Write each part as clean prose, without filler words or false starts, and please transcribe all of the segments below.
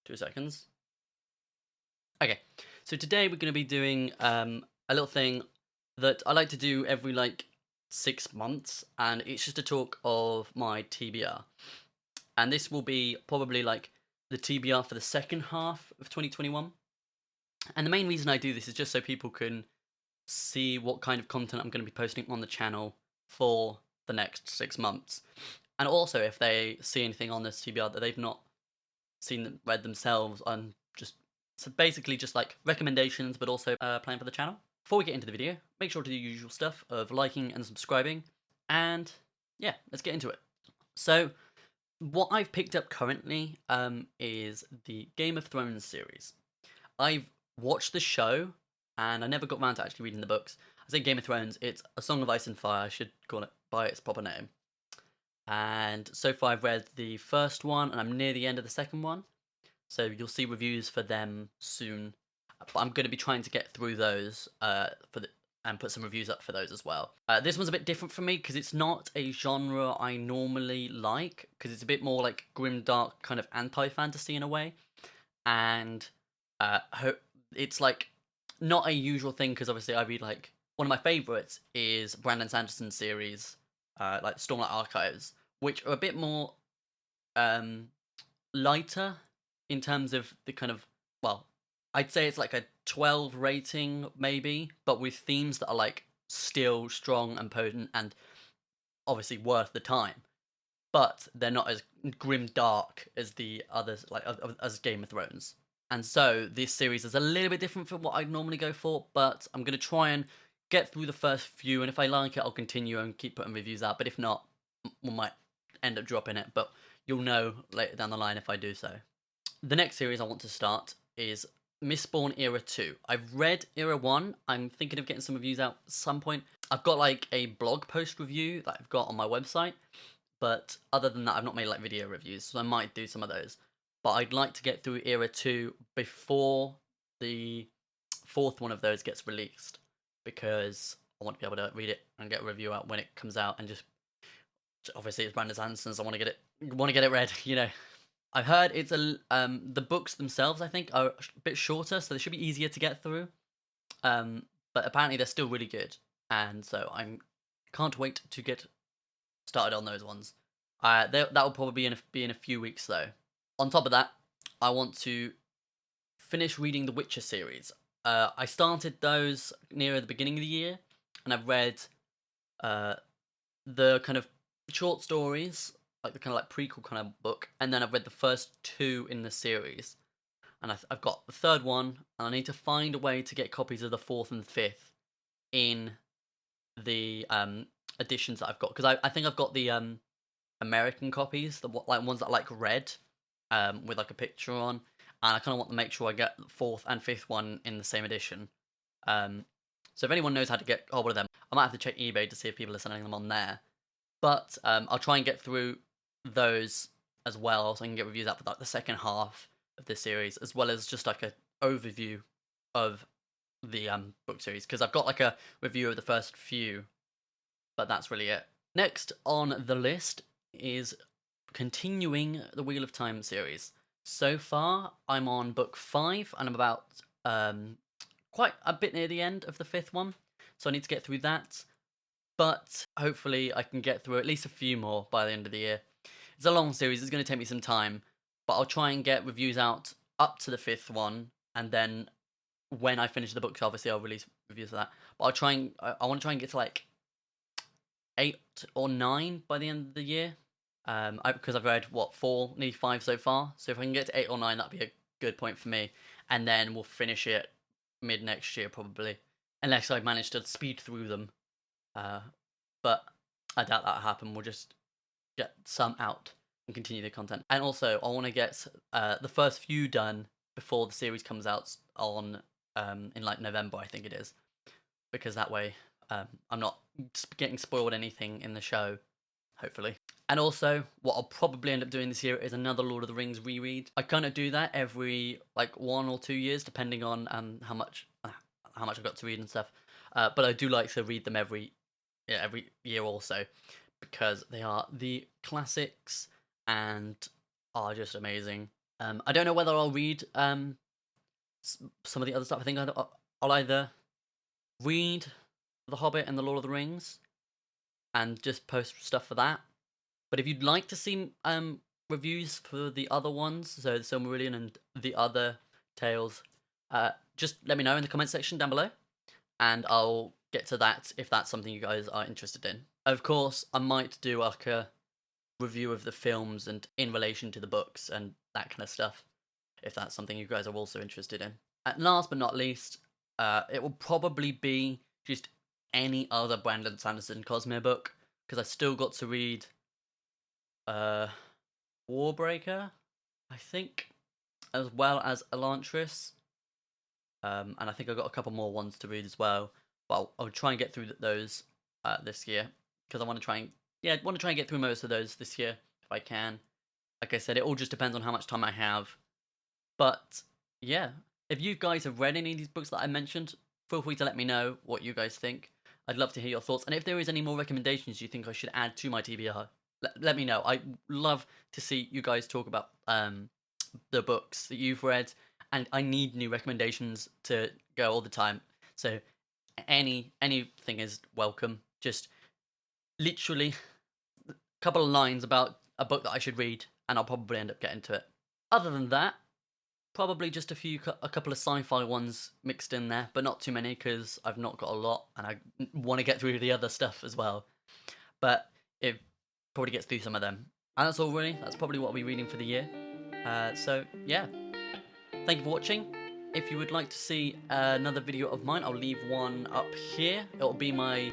2 seconds. Okay, so today we're going to be doing a little thing that I like to do every 6 months, and it's just a talk of my TBR. And this will be probably the TBR for the second half of 2021. And the main reason I do this is just so people can see what kind of content I'm going to be posting on the channel for the next 6 months. And also, if they see anything on this TBR that they've not read themselves, and just so basically just like recommendations, but also plan for the channel. Before we get into the video, make sure to do the usual stuff of liking and subscribing, and yeah, let's get into it. So, what I've picked up currently is the Game of Thrones series. I've watched the show, and I never got around to actually reading the books. I say Game of Thrones, it's A Song of Ice and Fire, I should call it by its proper name. And so far I've read the first one, and I'm near the end of the second one. So you'll see reviews for them soon. But I'm going to be trying to get through those and put some reviews up for those as well. This one's a bit different for me because it's not a genre I normally like, because it's a bit more like grim dark kind of anti-fantasy in a way. And it's like not a usual thing, because obviously I read one of my favourites is Brandon Sanderson's series, like Stormlight Archives, which are a bit more lighter in terms of the kind of, well, I'd say it's like a 12 rating maybe, but with themes that are still strong and potent and obviously worth the time. But they're not as grim dark as the others, as Game of Thrones. And so this series is a little bit different from what I'd normally go for, but I'm going to try and get through the first few, and if I like it, I'll continue and keep putting reviews out. But if not, we might end up dropping it, but you'll know later down the line if I do so. The next series I want to start is Mistborn Era 2. I've read Era 1. I'm thinking of getting some reviews out at some point. I've got a blog post review that I've got on my website, but other than that, I've not made video reviews, so I might do some of those. But I'd like to get through Era 2 before the fourth one of those gets released, because I want to be able to read it and get a review out when it comes out, and just obviously it's Brandon Sanderson's, I want to get it read, I've heard it's the books themselves, I think, are a bit shorter, so they should be easier to get through. But apparently they're still really good, and so I can't wait to get started on those ones. That will probably be in a few weeks though. On top of that, I want to finish reading the Witcher series. I started those near the beginning of the year, and I've read the kind of short stories, like the kind of prequel kind of book, and then I've read the first two in the series, and I've got the third one, and I need to find a way to get copies of the fourth and fifth in the editions that I've got, because I think I've got the American copies, the ones that are red, with a picture on, and I kind of want to make sure I get the fourth and fifth one in the same edition. So if anyone knows how to get hold of them, I might have to check eBay to see if people are selling them on there. But I'll try and get through those as well, so I can get reviews out for the second half of this series, as well as just a overview of the book series, because I've got a review of the first few, but that's really it. Next on the list is continuing the Wheel of Time series. So far, I'm on book 5, and I'm about quite a bit near the end of the 5th one, so I need to get through that. But hopefully I can get through at least a few more by the end of the year. It's a long series, it's going to take me some time, but I'll try and get reviews out up to the 5th one, and then when I finish the books, obviously I'll release reviews of that. But I want to try and get to 8 or 9 by the end of the year, because I've read 4, nearly 5 so far. So if I can get to 8 or 9, that'd be a good point for me, and then we'll finish it mid next year probably, unless I manage to speed through them. But I doubt that'll happen. We'll just get some out and continue the content. And also, I want to get the first few done before the series comes out on in November, I think it is, because that way I'm not getting spoiled anything in the show, hopefully. And also, what I'll probably end up doing this year is another Lord of the Rings reread. I kind of do that every 1 or 2 years, depending on how much I've got to read and stuff. But I do like to read them every year also, because they are the classics and are just amazing. I don't know whether I'll read some of the other stuff. I think I'll either read The Hobbit and The Lord of the Rings and just post stuff for that. But if you'd like to see reviews for the other ones, so the Silmarillion and the other tales, just let me know in the comment section down below, and I'll get to that if that's something you guys are interested in. Of course, I might do like a review of the films and in relation to the books and that kind of stuff, if that's something you guys are also interested in. And last but not least, it will probably be just any other Brandon Sanderson Cosmere book, because I still got to read Warbreaker, I think, as well as Elantris. And I think I've got a couple more ones to read as well. But I'll try and get through those this year, because I want to try and get through most of those this year if I can. Like I said, it all just depends on how much time I have. But yeah, if you guys have read any of these books that I mentioned, feel free to let me know what you guys think. I'd love to hear your thoughts, and if there is any more recommendations you think I should add to my TBR, let me know. I love to see you guys talk about the books that you've read, and I need new recommendations to go all the time. So anything is welcome. Just literally a couple of lines about a book that I should read, and I'll probably end up getting to it. Other than that, probably just a couple of sci-fi ones mixed in there, but not too many because I've not got a lot, and I want to get through the other stuff as well. But it probably gets through some of them. And that's all really. That's probably what I'll be reading for the year. So yeah, thank you for watching. If you would like to see another video of mine, I'll leave one up here. It'll be my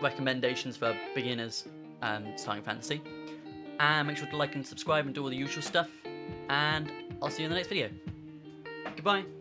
recommendations for beginners starting fantasy. And make sure to like and subscribe and do all the usual stuff. And I'll see you in the next video. Goodbye.